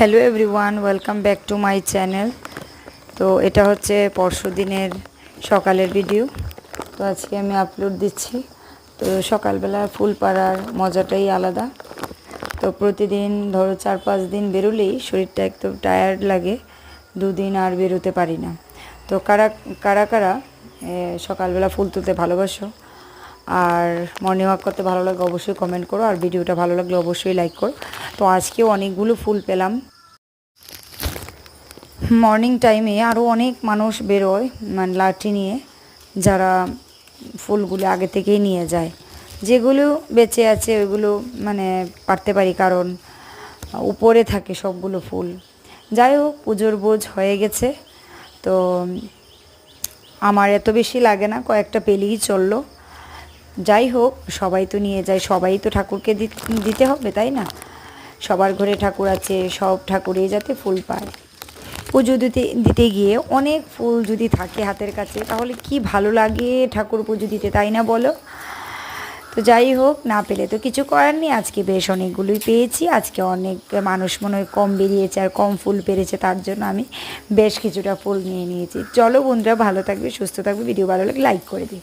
Hello everyone, welcome back to my channel. তো এটা হচ্ছে পরশু দিনের সকালের ভিডিও। তো আজকে আমি আপলোড দিচ্ছি। তো সকালবেলা ফুল পাড়ার মজাটাই আলাদা। তো প্রতিদিন ধরো 4-5 দিন বেরোলেই শরীরটা একদম টায়ার্ড লাগে, দুদিন আর বেরোতে পারি না। তো কারা কারা কারা সকালবেলা ফুল তুলতে ভালোবাসো আর মর্নিং ওয়াক করতে ভালো লাগে অবশ্যই কমেন্ট করো, আর ভিডিওটা ভালো লাগলে অবশ্যই লাইক করো। তো আজকেও অনেকগুলো ফুল পেলাম। মর্নিং টাইমে আরও অনেক মানুষ বেরোয় মানে লাঠি নিয়ে, যারা ফুলগুলো আগে থেকেই নিয়ে যায়। যেগুলো বেঁচে আছে ওইগুলো মানে পারতে পারি, কারণ উপরে থাকে সবগুলো ফুল। যাই হোক, পুজোর বোঝ হয়ে গেছে। তো আমার এত বেশি লাগে না, কয়েকটা পেলেই চললো। যাই হোক, সবাই তো নিয়ে যায়, সবাই তো ঠাকুরকে দিতে হবে, তাই না? সবার ঘরে ঠাকুর আছে, সব ঠাকুরেই যাতে ফুল পায়। পুজো দিতে গিয়ে অনেক ফুল যদি থাকে হাতের কাছে, তাহলে কি ভালো লাগে ঠাকুর পুজো দিতে, তাই না বলো? তো যাই হোক, না পেলে তো কিছু করার নেই। আজকে বেশ অনেকগুলোই পেয়েছি। আজকে অনেক মানুষ মনে হয় কম বেরিয়েছে আর কম ফুল পেরেছে, তার জন্য আমি বেশ কিছুটা ফুল নিয়ে নিয়েছি। চলো বন্ধুরা, ভালো থাকবে, সুস্থ থাকবে, ভিডিও ভালো লাগলে লাইক করে দিই।